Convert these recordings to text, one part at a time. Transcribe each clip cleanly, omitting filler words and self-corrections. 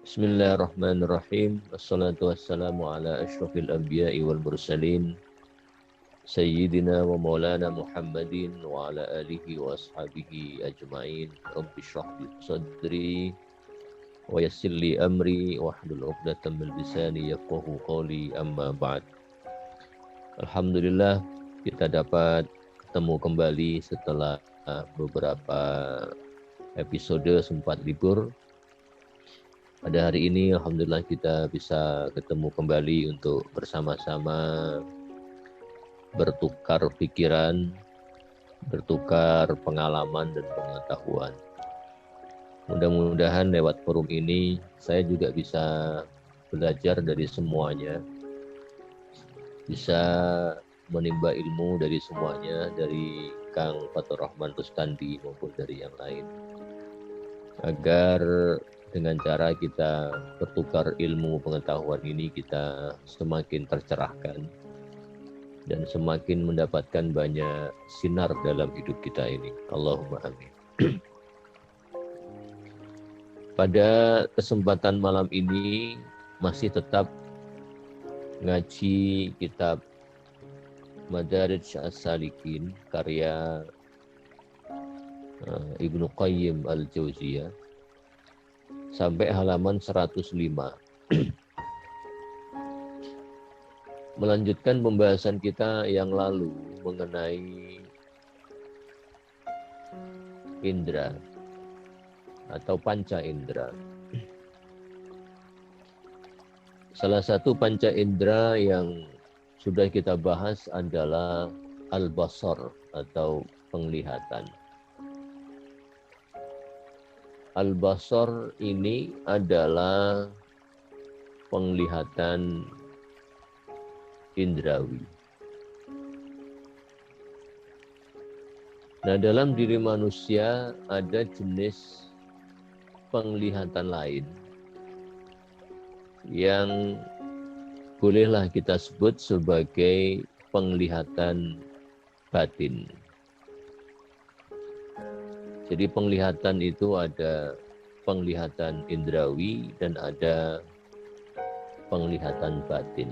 Bismillahirrahmanirrahim. Wassalatu wassalamu ala asyrafil anbiya'i wal mursalin Sayyidina wa maulana Muhammadin wa ala alihi wa ashabihi ajma'in. Rabbi shrah li sadri wa yassir li amri wa hlul 'uqdatam min lisani yafqahu qawli, amma ba'd. Alhamdulillah kita dapat ketemu kembali setelah beberapa episode sempat libur. Pada hari ini alhamdulillah kita bisa ketemu kembali untuk bersama-sama bertukar pikiran, bertukar pengalaman dan pengetahuan. Mudah-mudahan lewat forum ini saya juga bisa belajar dari semuanya, bisa menimba ilmu dari semuanya, dari Kang Fatur Rahman Rustandi maupun dari yang lain, agar dengan cara kita bertukar ilmu pengetahuan ini kita semakin tercerahkan dan semakin mendapatkan banyak sinar dalam hidup kita ini. Allahumma amin. Pada kesempatan malam ini masih tetap ngaji kitab Madarij As-Salikin karya Ibnu Qayyim Al-Jauziyah sampai halaman 105. Melanjutkan pembahasan kita yang lalu mengenai indera atau panca indera. Salah satu panca indera yang sudah kita bahas adalah al-basar atau penglihatan. Al-basar ini adalah penglihatan indrawi. Nah, dalam diri manusia ada jenis penglihatan lain yang bolehlah kita sebut sebagai penglihatan batin. Jadi penglihatan itu ada penglihatan indrawi dan ada penglihatan batin.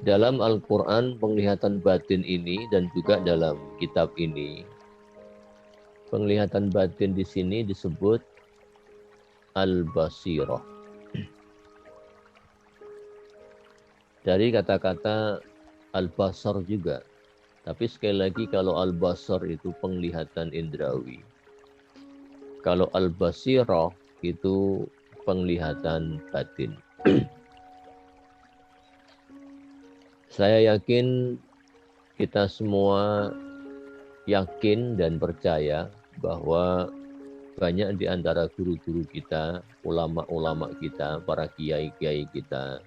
Dalam Al-Quran penglihatan batin ini dan juga dalam kitab ini, penglihatan batin di sini disebut al-basirah. Dari kata-kata al-basar juga. Tapi sekali lagi kalau al-basar itu penglihatan indrawi. Kalau al-basirah itu penglihatan batin. Saya yakin kita semua yakin dan percaya bahwa banyak di antara guru-guru kita, ulama-ulama kita, para kiai-kiai kita,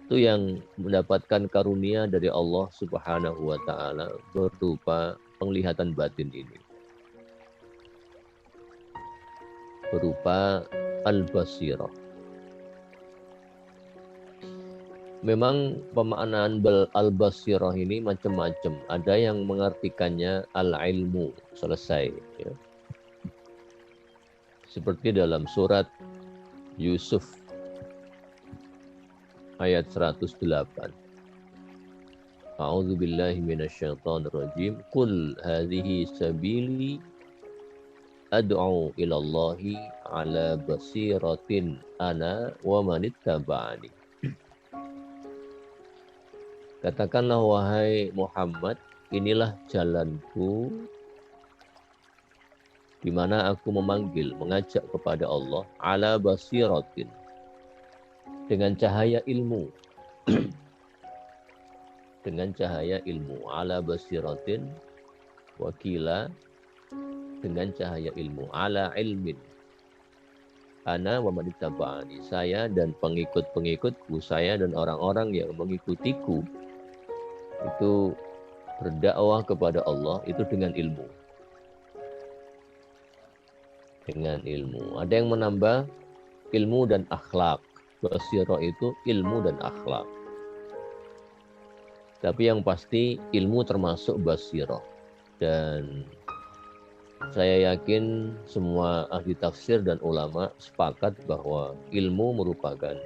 itu yang mendapatkan karunia dari Allah Subhanahu wa Ta'ala berupa penglihatan batin ini, berupa al-basirah. Memang pemaknaan al-basirah ini macam-macam. Ada yang mengartikannya al-ilmu, selesai. Ya. Seperti dalam surat Yusuf ayat 108. A'udzu billahi minasyaitonir rajim. Qul hadhihi sabili ad'u ila Allahi ala basiratin ana wa manittaba'ani. Katakanlah wahai Muhammad, inilah jalanku di mana aku memanggil, mengajak kepada Allah ala basiratin, dengan cahaya ilmu. Dengan cahaya ilmu. Ala basiratin wakila, dengan cahaya ilmu. Ala ilmin. Ana wa manittaba'ani, saya dan pengikut-pengikutku, saya dan orang-orang yang mengikutiku, itu berdakwah kepada Allah itu dengan ilmu. Dengan ilmu. Ada yang menambah ilmu dan akhlak. Basirah itu ilmu dan akhlak. Tapi yang pasti ilmu termasuk basirah. Dan Saya yakin semua ahli tafsir dan ulama sepakat bahwa ilmu merupakan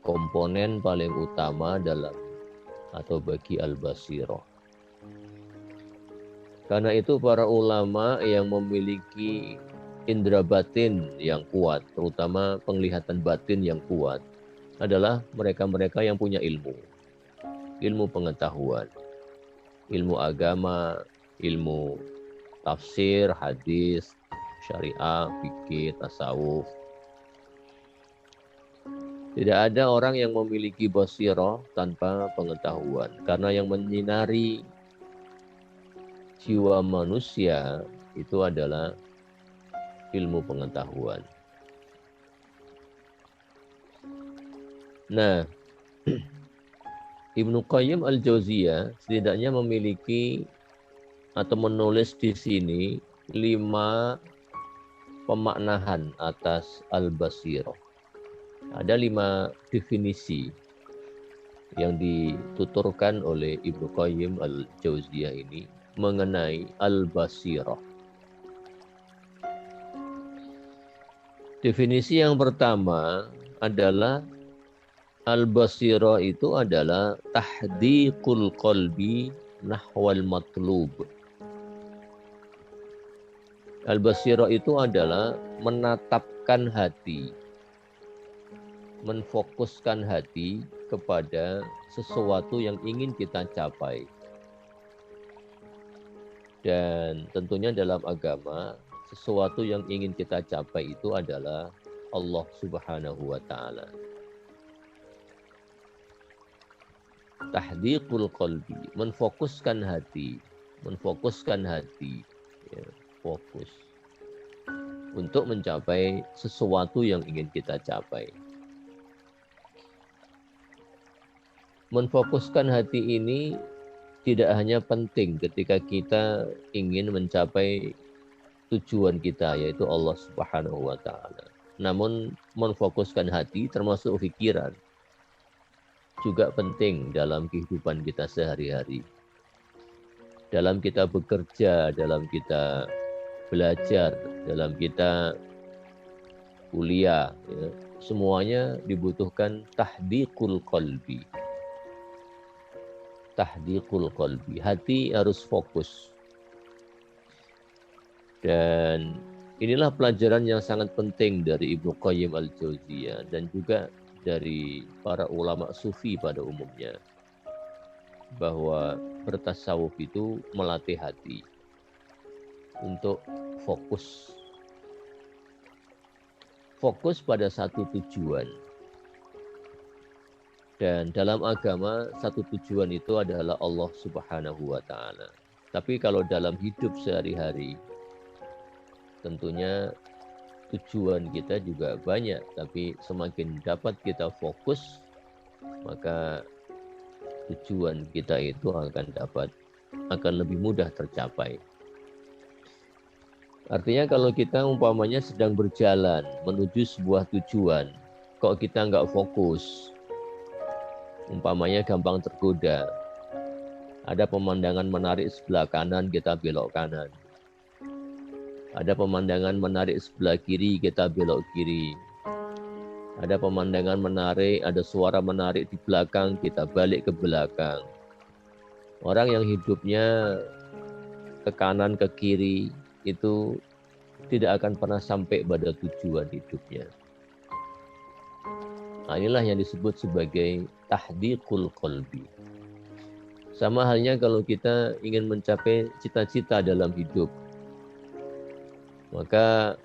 komponen paling utama dalam atau bagi al-basirah. Karena itu para ulama yang memiliki indera batin yang kuat, terutama penglihatan batin yang kuat, adalah mereka-mereka yang punya ilmu pengetahuan, ilmu agama, ilmu tafsir, hadis, syariah, fikih, tasawuf. Tidak ada orang yang memiliki basirah tanpa pengetahuan, karena yang menyinari jiwa manusia itu adalah ilmu pengetahuan. Nah, Ibnu Qayyim al-Jauziyah setidaknya memiliki atau menulis di sini 5 pemaknaan atas al-basirah. Ada 5 definisi yang dituturkan oleh Ibnu Qayyim al-Jauziyah ini mengenai al-basirah. Definisi yang pertama adalah al-basirah itu adalah tahdiqul qalbi nahwal matlub. Al-basirah itu adalah menatapkan hati, menfokuskan hati kepada sesuatu yang ingin kita capai. Dan tentunya dalam agama, sesuatu yang ingin kita capai itu adalah Allah Subhanahu wa Ta'ala. Tahdiqul qalbi, menfokuskan hati, ya, fokus untuk mencapai sesuatu yang ingin kita capai. Menfokuskan hati ini tidak hanya penting ketika kita ingin mencapai tujuan kita, yaitu Allah Subhanahu wa Ta'ala. Namun menfokuskan hati termasuk pikiran juga penting dalam kehidupan kita sehari-hari. Dalam kita bekerja, dalam kita belajar, dalam kita kuliah, ya, semuanya dibutuhkan tahdiqul qalbi. Tahdiqul qalbi. Hati harus fokus. Dan inilah pelajaran yang sangat penting dari Ibnu Qayyim al-Jauziyah dan juga dari para ulama sufi pada umumnya. Bahwa bertasawuf itu melatih hati untuk fokus. Fokus pada satu tujuan. Dan dalam agama, satu tujuan itu adalah Allah Subhanahu wa Ta'ala. Tapi kalau dalam hidup sehari-hari, tentunya tujuan kita juga banyak. Tapi semakin dapat kita fokus, maka tujuan kita itu akan lebih mudah tercapai. Artinya kalau kita umpamanya sedang berjalan menuju sebuah tujuan, kok kita nggak fokus, umpamanya gampang tergoda. Ada pemandangan menarik sebelah kanan, kita belok kanan. Ada pemandangan menarik sebelah kiri, kita belok kiri. Ada pemandangan menarik, ada suara menarik di belakang, kita balik ke belakang. Orang yang hidupnya ke kanan, ke kiri, itu tidak akan pernah sampai pada tujuan hidupnya. Nah, inilah yang disebut sebagai tahdiqul qalbi. Sama halnya kalau kita ingin mencapai cita-cita dalam hidup, maka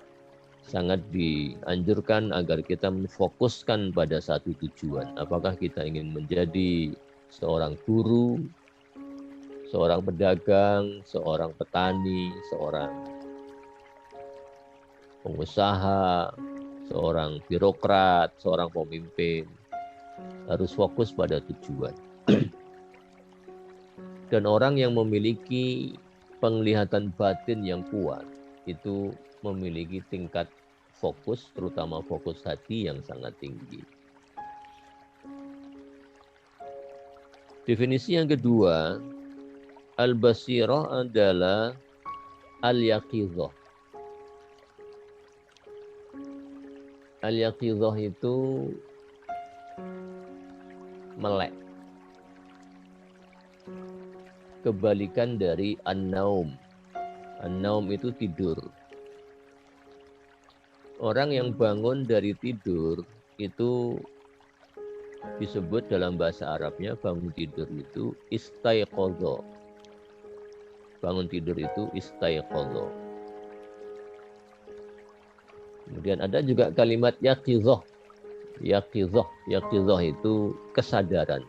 sangat dianjurkan agar kita memfokuskan pada satu tujuan. Apakah kita ingin menjadi seorang guru, seorang pedagang, seorang petani, seorang pengusaha, seorang birokrat, seorang pemimpin, harus fokus pada tujuan. Dan orang yang memiliki penglihatan batin yang kuat, itu memiliki tingkat fokus, terutama fokus hati yang sangat tinggi. Definisi yang kedua, al-basirah adalah al-yaqidhah. Al-yaqidhah itu melek. Kebalikan dari an-naum. An-naum itu tidur. Orang yang bangun dari tidur itu disebut dalam bahasa Arabnya bangun tidur itu istaiqadha. Bangun tidur itu istaiqadha. Kemudian ada juga kalimat yaqidhah. Yaqidhah itu kesadaran.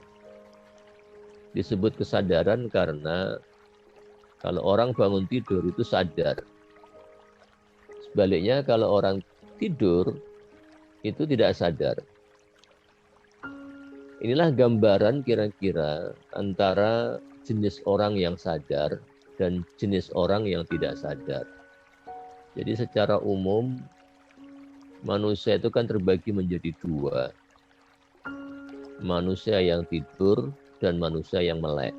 Disebut kesadaran karena kalau orang bangun tidur itu sadar. Sebaliknya kalau orang tidur itu tidak sadar. Inilah gambaran kira-kira antara jenis orang yang sadar dan jenis orang yang tidak sadar. Jadi secara umum manusia itu kan terbagi menjadi dua. Manusia yang tidur dan manusia yang melek.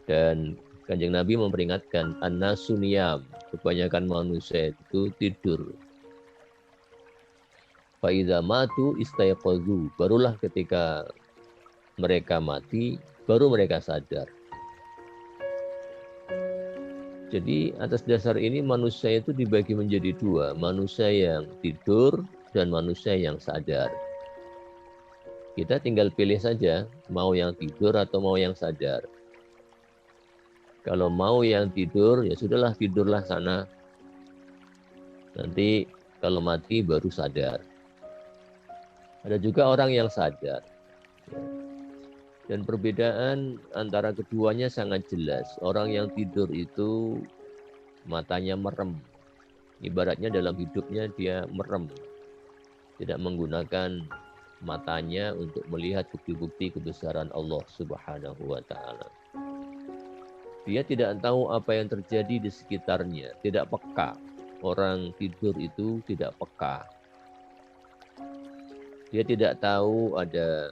Dan Kanjeng Nabi memperingatkan an-nasu niyam, kebanyakan manusia itu tidur. Fa idza matu istayqadhu, barulah ketika mereka mati baru mereka sadar. Jadi atas dasar ini manusia itu dibagi menjadi dua, manusia yang tidur dan manusia yang sadar. Kita tinggal pilih saja mau yang tidur atau mau yang sadar. Kalau mau yang tidur ya sudahlah, tidurlah sana. Nanti kalau mati baru sadar. Ada juga orang yang sadar. Dan perbedaan antara keduanya sangat jelas. Orang yang tidur itu matanya merem. Ibaratnya dalam hidupnya dia merem. Tidak menggunakan matanya untuk melihat bukti-bukti kebesaran Allah Subhanahu wa ta'ala. Dia tidak tahu apa yang terjadi di sekitarnya. Tidak peka. Orang tidur itu tidak peka. Dia tidak tahu ada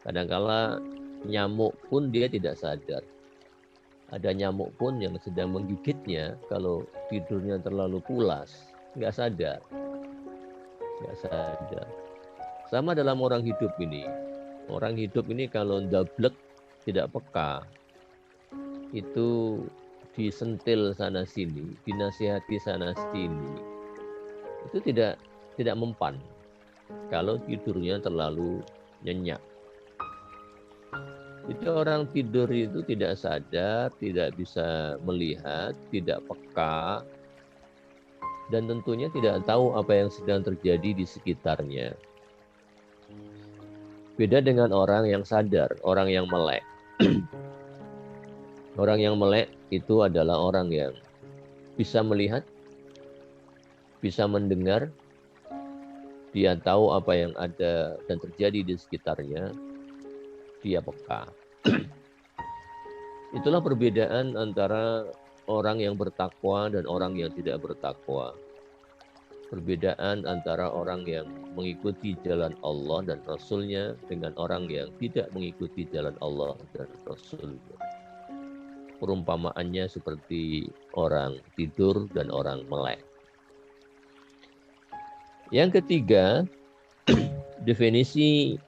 kadangkala nyamuk pun dia tidak sadar. Ada nyamuk pun yang sedang menggigitnya, kalau tidurnya terlalu pulas, nggak sadar. Nggak sadar. Sama dalam orang hidup ini. Orang hidup ini kalau dablek, tidak peka, itu disentil sana sini, dinasihati sana sini, itu tidak mempan kalau tidurnya terlalu nyenyak. Itu orang tidur itu tidak sadar, tidak bisa melihat, tidak peka, dan tentunya tidak tahu apa yang sedang terjadi di sekitarnya. Beda dengan orang yang sadar, orang yang melek. Orang yang melek itu adalah orang yang bisa melihat, bisa mendengar, dia tahu apa yang ada dan terjadi di sekitarnya, dia peka. Itulah perbedaan antara orang yang bertakwa dan orang yang tidak bertakwa. Perbedaan antara orang yang mengikuti jalan Allah dan Rasul-Nya dengan orang yang tidak mengikuti jalan Allah dan Rasul-Nya. Perumpamaannya seperti orang tidur dan orang melek. Yang ketiga, definisi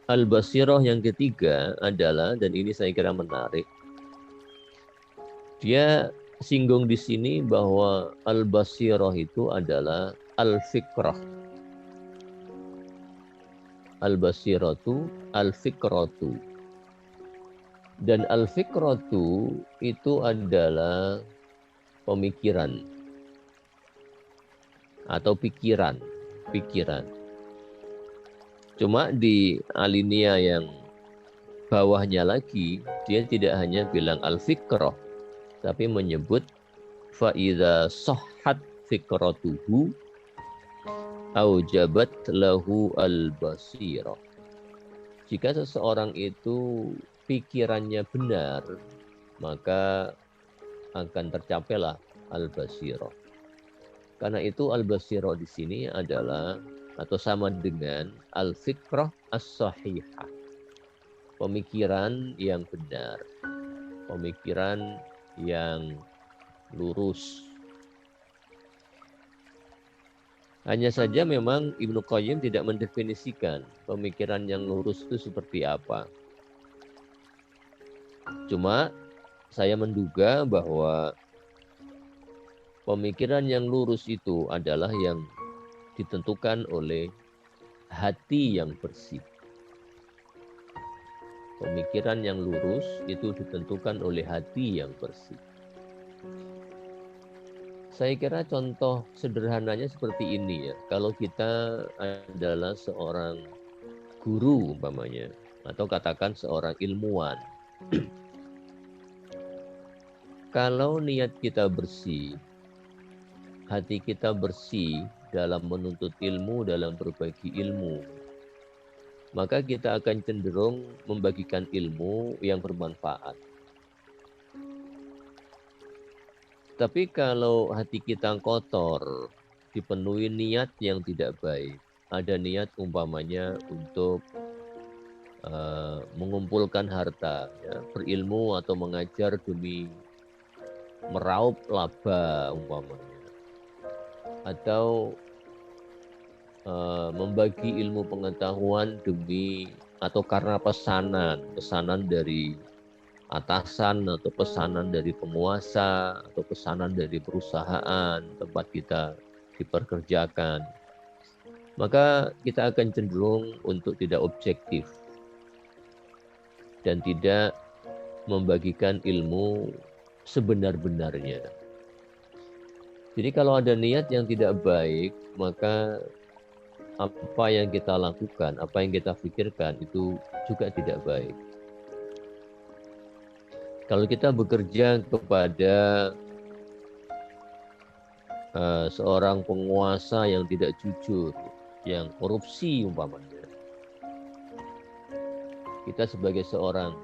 al-basirah yang ketiga adalah, dan ini saya kira menarik, dia singgung di sini bahwa al-basirah itu adalah al-fikrah. Al-basiratu, al-fikratu. Dan al-fikratu itu adalah pemikiran atau pikiran. Cuma di alinea yang bawahnya lagi, dia tidak hanya bilang al-fikrah, tapi menyebut fa'idha sahhat fikratuhu aujabat lahu al-basirah. Jika seseorang itu pikirannya benar, maka akan tercapailah al-basirah. Karena itu al-basirah di sini adalah atau sama dengan al-fikrah as-sahihah. Pemikiran yang benar. Pemikiran yang lurus. Hanya saja memang Ibnu Qayyim tidak mendefinisikan pemikiran yang lurus itu seperti apa. Cuma saya menduga bahwa pemikiran yang lurus itu adalah yang ditentukan oleh hati yang bersih. Pemikiran yang lurus itu ditentukan oleh hati yang bersih. Saya kira contoh sederhananya seperti ini ya. Kalau kita adalah seorang guru umpamanya, atau katakan seorang ilmuwan. Kalau niat kita bersih, hati kita bersih dalam menuntut ilmu, dalam berbagi ilmu, maka kita akan cenderung membagikan ilmu yang bermanfaat. Tapi kalau hati kita kotor, dipenuhi niat yang tidak baik, ada niat umpamanya untuk mengumpulkan harta, ya, berilmu atau mengajar demi meraup laba umpamanya, atau membagi ilmu pengetahuan demi atau karena pesanan dari atasan atau pesanan dari penguasa atau pesanan dari perusahaan tempat kita diperkerjakan, maka kita akan cenderung untuk tidak objektif dan tidak membagikan ilmu sebenar-benarnya. Jadi kalau ada niat yang tidak baik, maka apa yang kita lakukan, apa yang kita pikirkan itu juga tidak baik. Kalau kita bekerja kepada seorang penguasa yang tidak jujur, yang korupsi umpamanya, kita sebagai seorang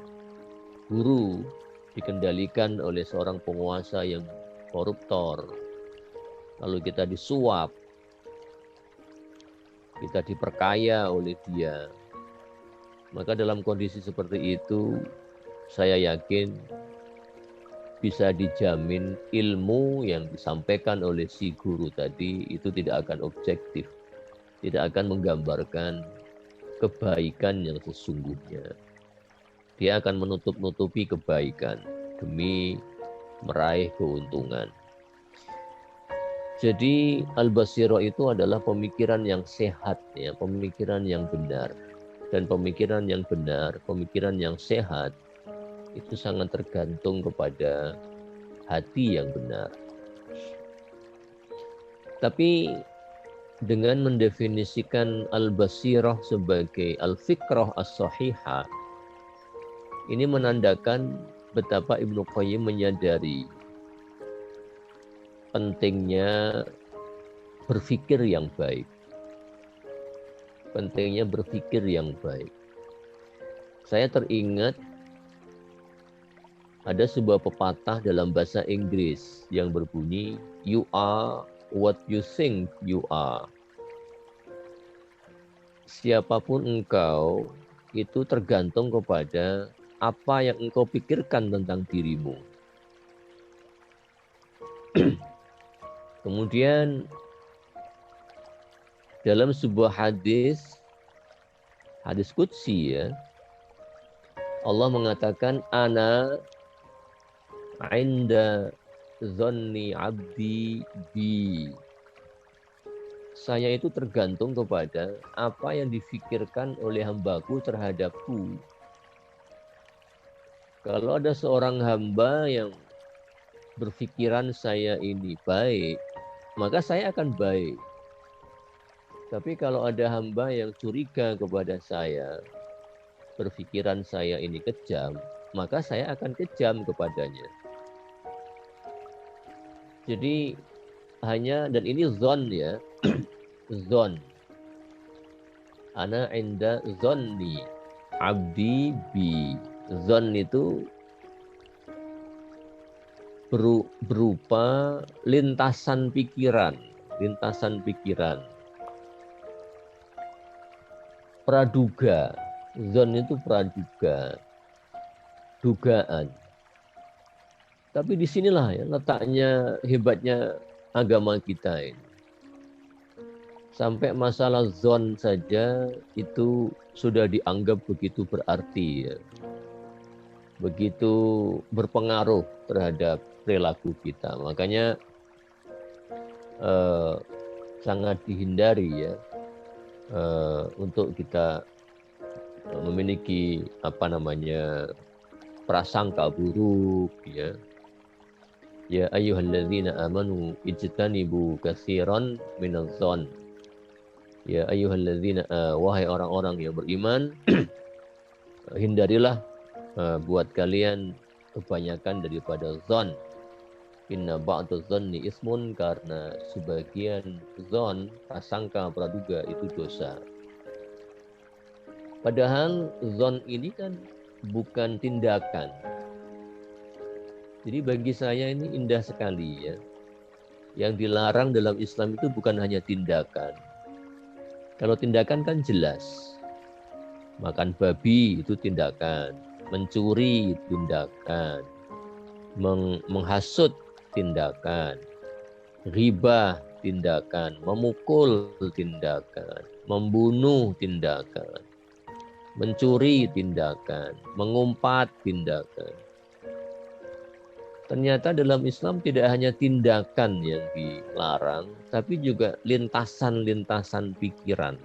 guru dikendalikan oleh seorang penguasa yang koruptor, lalu kita disuap, kita diperkaya oleh dia, maka dalam kondisi seperti itu saya yakin bisa dijamin ilmu yang disampaikan oleh si guru tadi itu tidak akan objektif, tidak akan menggambarkan kebaikan yang sesungguhnya. Dia akan menutup-nutupi kebaikan demi meraih keuntungan. Jadi al-basirah itu adalah pemikiran yang sehat, ya, pemikiran yang benar. Dan pemikiran yang benar, pemikiran yang sehat itu sangat tergantung kepada hati yang benar. Tapi dengan mendefinisikan al-basirah sebagai al-fikrah as-sahihah, ini menandakan betapa Ibnu Qayyim menyadari pentingnya berpikir yang baik. Pentingnya berpikir yang baik. Saya teringat ada sebuah pepatah dalam bahasa Inggris yang berbunyi, "You are what you think you are." Siapapun engkau, itu tergantung kepada apa yang engkau pikirkan tentang dirimu. Kemudian dalam sebuah hadis qudsi ya, Allah mengatakan, "Ana inda dhanni abdi bi." Saya itu tergantung kepada apa yang difikirkan oleh hambaku terhadapku. Kalau ada seorang hamba yang berpikiran saya ini baik, maka saya akan baik. Tapi kalau ada hamba yang curiga kepada saya, berpikiran saya ini kejam, maka saya akan kejam kepadanya. Jadi hanya, dan ini zon ya, zon. Ana inda zonni abdi bi. Zon itu berupa lintasan pikiran, praduga. Zon itu praduga, dugaan. Tapi disinilah ya letaknya hebatnya agama kita ini. Sampai masalah zon saja itu sudah dianggap begitu berarti ya. Begitu berpengaruh terhadap perilaku kita. Makanya sangat dihindari ya untuk kita memiliki prasangka buruk ya. Ya ayyuhalladzina amanu ijtanibu katsiran minadh-dhon. Ya ayyuhalladzina wahai orang-orang yang beriman, hindarilah buat kalian kebanyakan daripada zon. Inna ba'da dzanni ismun, karena sebagian zon, prasangka, praduga itu dosa. Padahal zon ini kan bukan tindakan. Jadi bagi saya ini indah sekali ya. Yang dilarang dalam Islam itu bukan hanya tindakan. Kalau tindakan kan jelas. Makan babi itu tindakan. Mencuri tindakan. Menghasut tindakan. Riba tindakan. Memukul tindakan. Membunuh tindakan. Mencuri tindakan. Mengumpat tindakan. Ternyata dalam Islam tidak hanya tindakan yang dilarang, tapi juga lintasan-lintasan pikiran.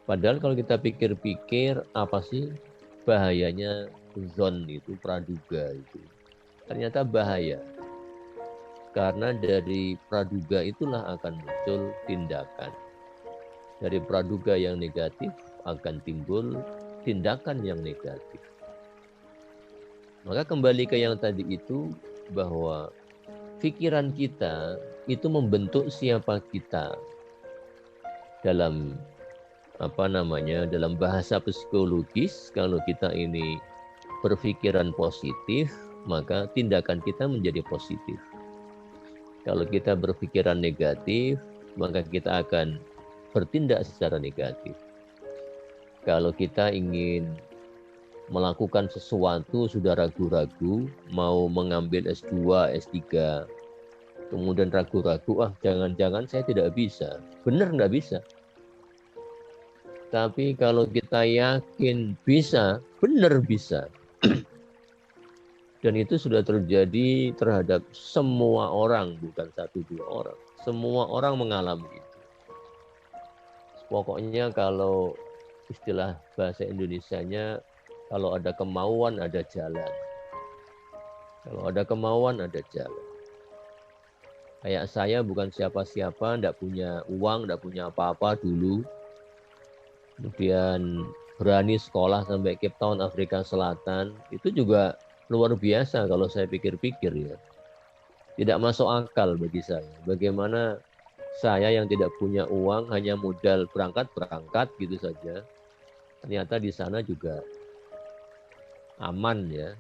Padahal kalau kita pikir-pikir, apa sih bahayanya zon itu, praduga itu? Ternyata bahaya. Karena dari praduga itulah akan muncul tindakan. Dari praduga yang negatif akan timbul tindakan yang negatif. Maka kembali ke yang tadi itu, bahwa pikiran kita itu membentuk siapa kita. Dalam dalam bahasa psikologis, kalau kita ini berpikiran positif, maka tindakan kita menjadi positif. Kalau kita berpikiran negatif, maka kita akan bertindak secara negatif. Kalau kita ingin melakukan sesuatu sudah ragu-ragu, mau mengambil S2, S3, kemudian ragu-ragu, jangan-jangan saya tidak bisa. Benar nggak bisa. Tapi kalau kita yakin bisa, benar bisa. Dan itu sudah terjadi terhadap semua orang, bukan satu dua orang. Semua orang mengalami itu. Pokoknya kalau istilah bahasa Indonesianya, kalau ada kemauan, ada jalan. Kalau ada kemauan, ada jalan. Kayak saya bukan siapa-siapa, enggak punya uang, enggak punya apa-apa dulu. Kemudian berani sekolah sampai Cape Town, Afrika Selatan. Itu juga luar biasa kalau saya pikir-pikir ya. Tidak masuk akal bagi saya. Bagaimana saya yang tidak punya uang, hanya modal berangkat gitu saja. Ternyata di sana juga aman ya.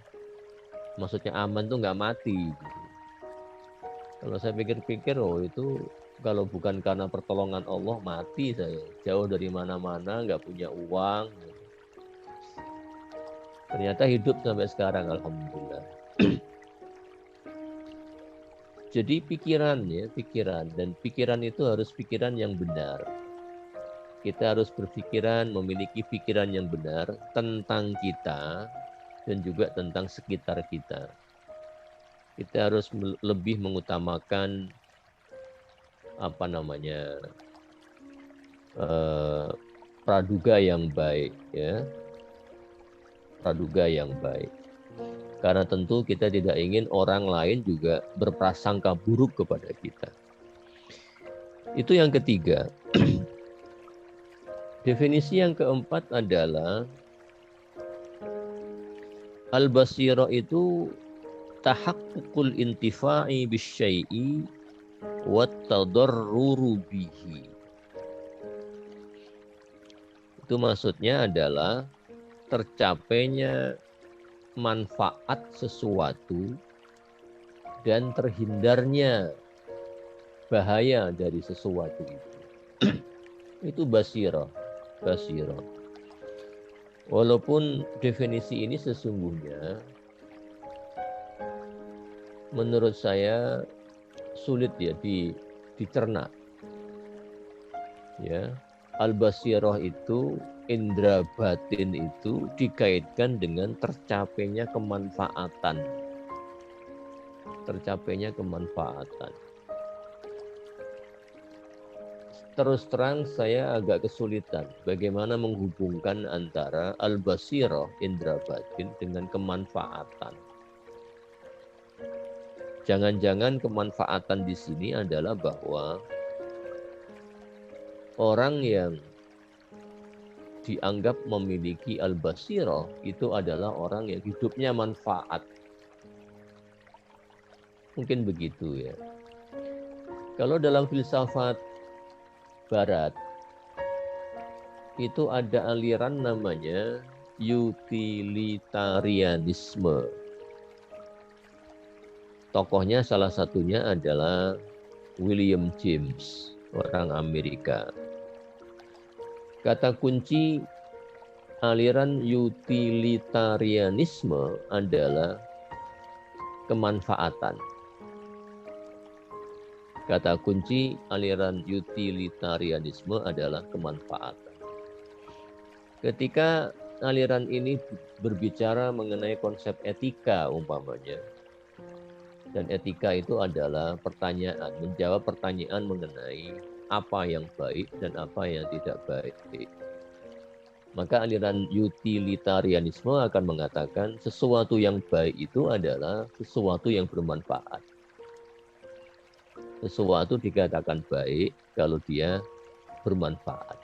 Maksudnya aman tuh nggak mati. Gitu. Kalau saya pikir-pikir, itu kalau bukan karena pertolongan Allah, mati saya. Jauh dari mana-mana, nggak punya uang. Ternyata hidup sampai sekarang, alhamdulillah. Jadi pikiran dan pikiran itu harus pikiran yang benar. Kita harus berpikiran, memiliki pikiran yang benar tentang kita dan juga tentang sekitar kita. Kita harus lebih mengutamakan praduga yang baik ya. Praduga yang baik. Karena tentu kita tidak ingin orang lain juga berprasangka buruk kepada kita. Itu yang ketiga. Definisi yang keempat adalah al-basira itu tahaqqul intifa'i bisyai'i wa tadarruru bihi. Itu maksudnya adalah tercapainya manfaat sesuatu dan terhindarnya bahaya dari sesuatu itu. Itu basirah. Walaupun definisi ini sesungguhnya menurut saya sulit ya dicerna. Ya, al-basirah itu, indera batin itu dikaitkan dengan tercapainya kemanfaatan. Tercapainya kemanfaatan. Terus terang saya agak kesulitan bagaimana menghubungkan antara al-basirah, indera batin, dengan kemanfaatan. Jangan-jangan kemanfaatan di sini adalah bahwa orang yang dianggap memiliki al-basirah itu adalah orang yang hidupnya manfaat. Mungkin begitu ya. Kalau dalam filsafat barat itu ada aliran namanya utilitarianisme. Tokohnya salah satunya adalah William James, orang Amerika. Kata kunci aliran utilitarianisme adalah kemanfaatan. Kata kunci aliran utilitarianisme adalah kemanfaatan. Ketika aliran ini berbicara mengenai konsep etika umpamanya, dan etika itu adalah pertanyaan, menjawab pertanyaan mengenai apa yang baik dan apa yang tidak baik. Maka aliran utilitarianisme akan mengatakan sesuatu yang baik itu adalah sesuatu yang bermanfaat. Sesuatu dikatakan baik kalau dia bermanfaat.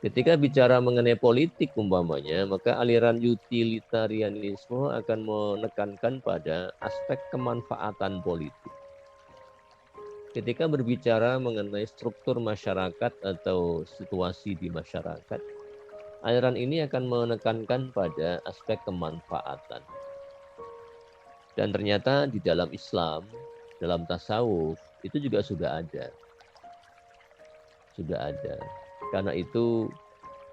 Ketika bicara mengenai politik umpamanya, maka aliran utilitarianisme akan menekankan pada aspek kemanfaatan politik. Ketika berbicara mengenai struktur masyarakat atau situasi di masyarakat, aliran ini akan menekankan pada aspek kemanfaatan. Dan ternyata di dalam Islam, dalam tasawuf, itu juga sudah ada. Sudah ada. Karena itu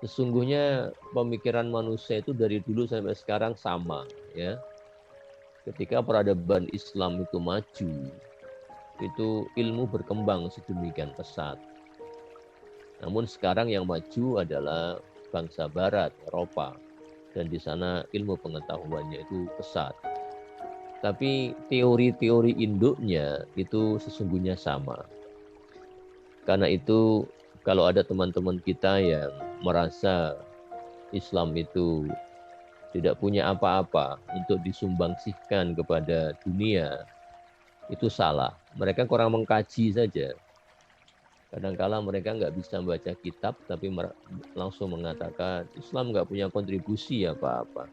sesungguhnya pemikiran manusia itu dari dulu sampai sekarang sama. Ya. Ketika peradaban Islam itu maju, itu ilmu berkembang sedemikian pesat. Namun sekarang yang maju adalah bangsa Barat, Eropa. Dan di sana ilmu pengetahuannya itu pesat. Tapi teori-teori induknya itu sesungguhnya sama. Karena itu kalau ada teman-teman kita yang merasa Islam itu tidak punya apa-apa untuk disumbangsihkan kepada dunia, itu salah. Mereka kurang mengkaji saja. Kadang-kala mereka nggak bisa membaca kitab, tapi langsung mengatakan Islam nggak punya kontribusi apa-apa.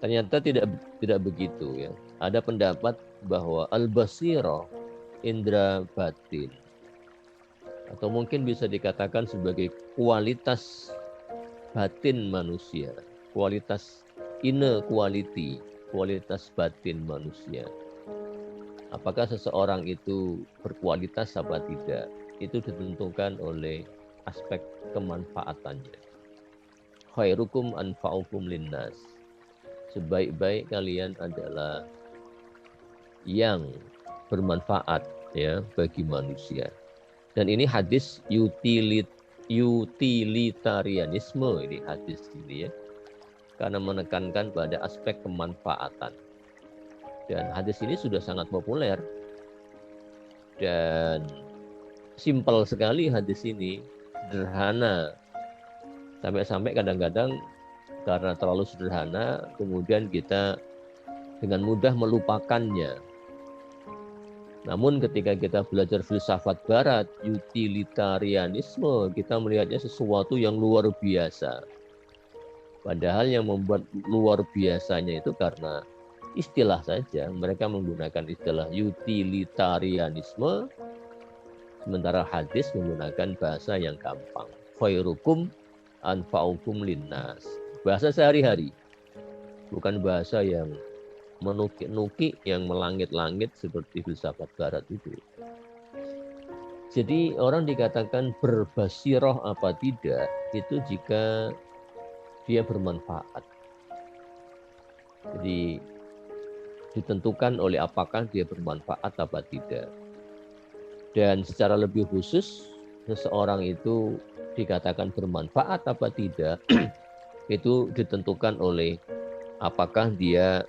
Ternyata tidak begitu ya. Ada pendapat bahwa al-basirah, indera batin, atau mungkin bisa dikatakan sebagai kualitas batin manusia, kualitas inner quality, kualitas batin manusia. Apakah seseorang itu berkualitas apa tidak, itu ditentukan oleh aspek kemanfaatannya. Khairukum anfa'ukum linnas. Sebaik-baik kalian adalah yang bermanfaat ya bagi manusia. Dan ini hadis utilitarianisme, ini hadis ini ya. Karena menekankan pada aspek kemanfaatan. Dan hadis ini sudah sangat populer. Dan simpel sekali hadis ini, sederhana. Sampai-sampai kadang-kadang karena terlalu sederhana, kemudian kita dengan mudah melupakannya. Namun ketika kita belajar filsafat barat, utilitarianisme, kita melihatnya sesuatu yang luar biasa. Padahal yang membuat luar biasanya itu karena istilah saja. Mereka menggunakan istilah utilitarianisme, sementara hadis menggunakan bahasa yang gampang. Khairukum anfa'ukum linnas. Bahasa sehari-hari, bukan bahasa yang menukik-nukik, yang melangit-langit seperti filsafat barat itu. Jadi orang dikatakan berbasirah apa tidak, itu jika dia bermanfaat. Jadi ditentukan oleh apakah dia bermanfaat apa tidak. Dan secara lebih khusus, seseorang itu dikatakan bermanfaat apa tidak, itu ditentukan oleh apakah dia,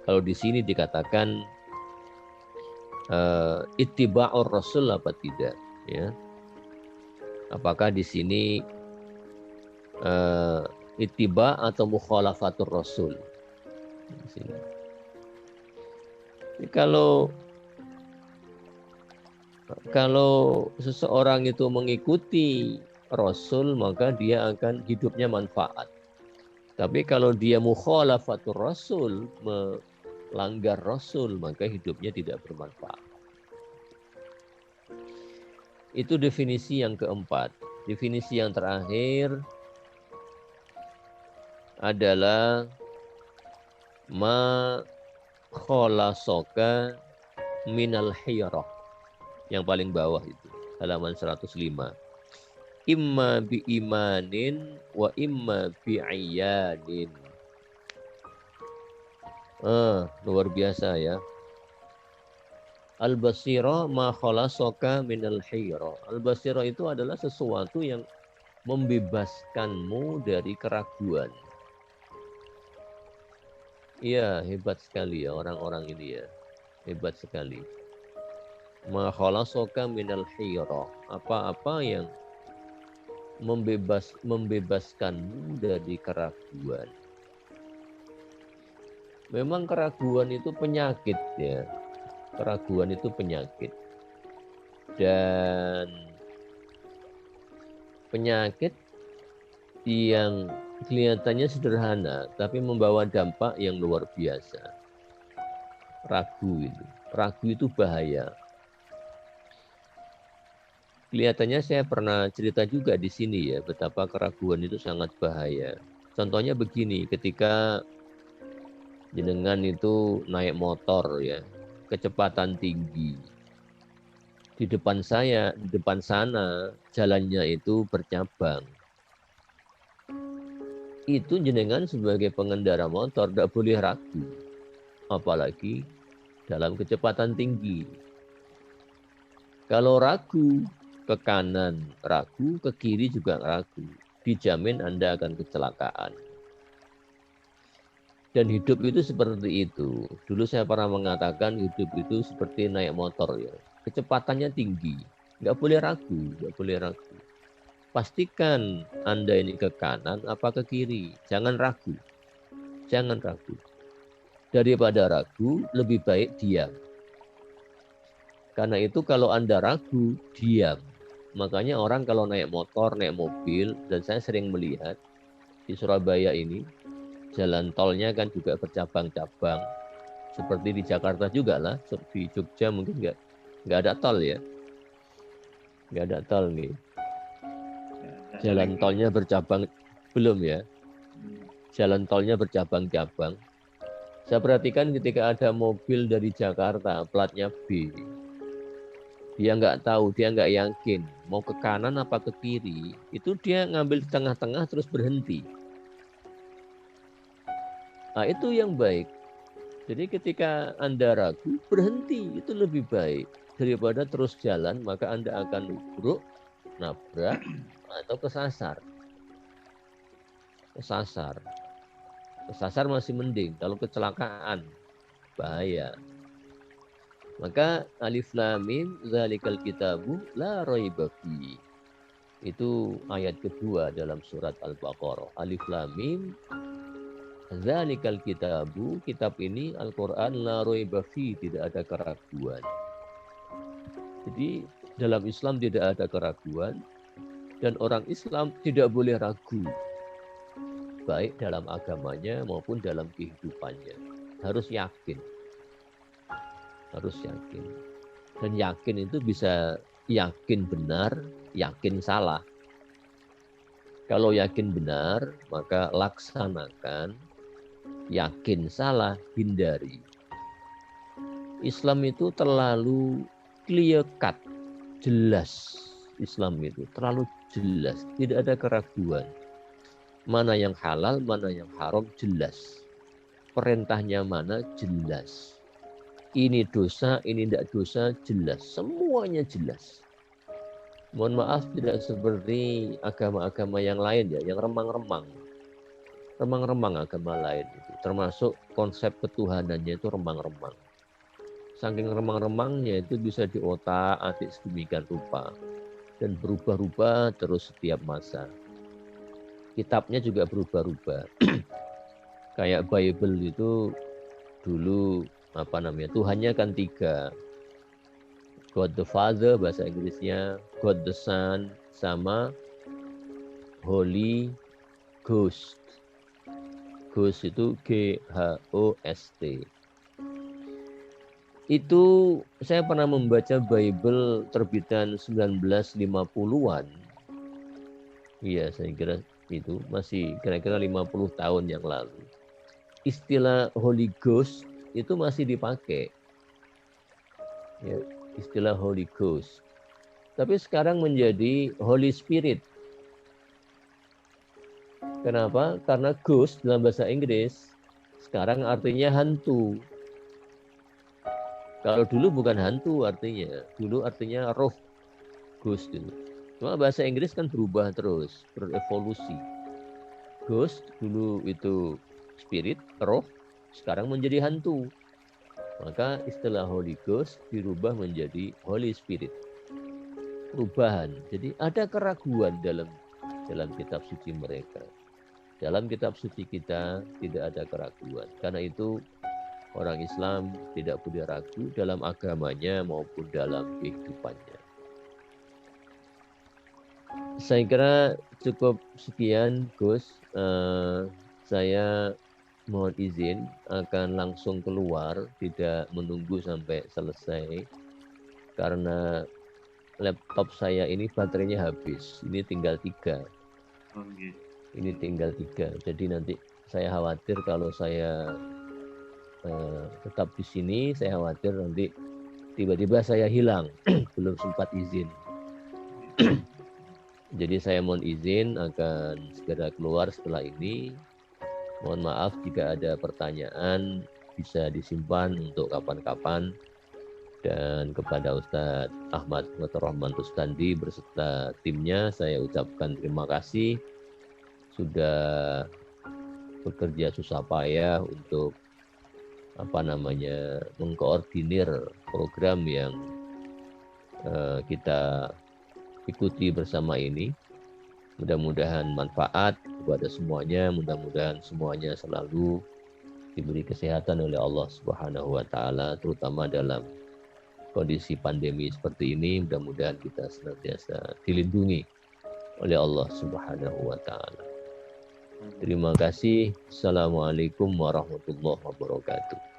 kalau di sini dikatakan ittiba'ur rasul apa tidak, ya. Apakah di sini ittiba atau mukhalafatur rasul di sini. Kalau seseorang itu mengikuti Rasul, maka dia akan hidupnya manfaat. Tapi kalau dia mukhalafatur Rasul, melanggar Rasul, maka hidupnya tidak bermanfaat. Itu definisi yang keempat. Definisi yang terakhir adalah ma kholasoka minal hiyarah. Yang paling bawah itu, halaman 105. Imma bi imanin wa imma bi ayyanin. Luar biasa ya. Al-basira ma khalasoka minal hiyarah. Al-basira itu adalah sesuatu yang membebaskanmu dari keraguan. Iya, hebat sekali ya orang-orang ini ya. Hebat sekali. Ma khalasoka minal hiyarah. Apa-apa yang membebaskanmu dari keraguan. Memang keraguan itu penyakit ya. Keraguan itu penyakit. Dan penyakit yang kelihatannya sederhana tapi membawa dampak yang luar biasa. Ragu itu bahaya. Kelihatannya saya pernah cerita juga di sini ya, betapa keraguan itu sangat bahaya. Contohnya begini, ketika jenengan itu naik motor ya, kecepatan tinggi. Di depan sana jalannya itu bercabang. Itu jenengan sebagai pengendara motor tidak boleh ragu. Apalagi dalam kecepatan tinggi. Kalau ragu, ke kanan ragu, ke kiri juga ragu. Dijamin Anda akan kecelakaan. Dan hidup itu seperti itu. Dulu saya pernah mengatakan hidup itu seperti naik motor ya. Kecepatannya tinggi. Nggak boleh ragu. Pastikan Anda ini ke kanan apa ke kiri. Jangan ragu. Daripada ragu, lebih baik diam. Karena itu kalau Anda ragu, diam. Makanya orang kalau naik motor, naik mobil, dan saya sering melihat di Surabaya ini, jalan tolnya kan juga bercabang-cabang. Seperti di Jakarta juga lah, di Jogja mungkin nggak ada tol ya. Nggak ada tol nih. Jalan tolnya bercabang, belum ya. Jalan tolnya bercabang-cabang. Saya perhatikan ketika ada mobil dari Jakarta, platnya B, dia nggak tahu, dia nggak yakin mau ke kanan apa ke kiri, itu dia ngambil di tengah-tengah terus berhenti. Nah, itu yang baik. Jadi ketika Anda ragu, berhenti, itu lebih baik. Daripada terus jalan, maka Anda akan nubruk, nabrak, atau kesasar. Kesasar masih mending, kalau kecelakaan, bahaya. Maka alif lam mim zalikal kitabu la raiba fi. Itu ayat kedua dalam surat Al-Baqarah. Alif lam mim zalikal kitabu, kitab ini Al-Qur'an la raiba fi, tidak ada keraguan. Jadi dalam Islam tidak ada keraguan dan orang Islam tidak boleh ragu. Baik dalam agamanya maupun dalam kehidupannya. Harus yakin. Dan yakin itu bisa yakin benar, yakin salah. Kalau yakin benar, maka laksanakan. Yakin salah, hindari. Islam itu terlalu clear cut, jelas. Islam itu terlalu jelas, tidak ada keraguan. Mana yang halal, mana yang haram, jelas. Perintahnya mana, jelas. ini dosa, ini tidak dosa, jelas. Semuanya jelas. Mohon maaf, tidak seperti agama-agama yang lain ya, yang remang-remang. Remang-remang agama lain itu, termasuk konsep ketuhanannya itu remang-remang. Saking remang-remangnya itu bisa diotak-atik sedemikian rupa dan berubah-ubah terus setiap masa. Kitabnya juga berubah-ubah. Kayak Bible itu dulu Tuhannya kan 3. God the Father bahasa Inggrisnya, God the Son, sama Holy Ghost. Ghost itu Ghost. Itu saya pernah membaca Bible terbitan 1950-an. Iya, saya kira itu masih kira-kira 50 tahun yang lalu. Istilah Holy Ghost itu masih dipakai. Ya, istilah Holy Ghost. Tapi sekarang menjadi Holy Spirit. Kenapa? Karena ghost dalam bahasa Inggris sekarang artinya hantu. Kalau dulu bukan hantu artinya, dulu artinya roh, ghost itu. Cuma bahasa Inggris kan berubah terus, berevolusi. Ghost dulu itu spirit, roh, sekarang menjadi hantu. Maka istilah Holy Ghost dirubah menjadi Holy Spirit. Perubahan. Jadi ada keraguan dalam kitab suci mereka. Dalam kitab suci kita tidak ada keraguan. Karena itu orang Islam tidak boleh ragu dalam agamanya maupun dalam kehidupannya. Saya kira cukup sekian, Gus. Saya mohon izin akan langsung keluar, tidak menunggu sampai selesai. Karena laptop saya ini baterainya habis. Ini tinggal 3. Okay. Ini tinggal 3. Jadi nanti saya khawatir kalau saya tetap di sini, saya khawatir nanti tiba-tiba saya hilang, belum sempat izin. Jadi saya mohon izin akan segera keluar setelah ini. Mohon maaf jika ada pertanyaan bisa disimpan untuk kapan-kapan. Dan kepada Ustadz Ahmad Fathur-Rahman Rustandi berserta timnya saya ucapkan terima kasih sudah bekerja susah payah untuk mengkoordinir program yang kita ikuti bersama ini. Mudah-mudahan manfaat kepada semuanya, mudah-mudahan semuanya selalu diberi kesehatan oleh Allah Subhanahu wa taala, terutama dalam kondisi pandemi seperti ini. Mudah-mudahan kita senantiasa dilindungi oleh Allah Subhanahu wa taala. Terima kasih. Assalamualaikum warahmatullahi wabarakatuh.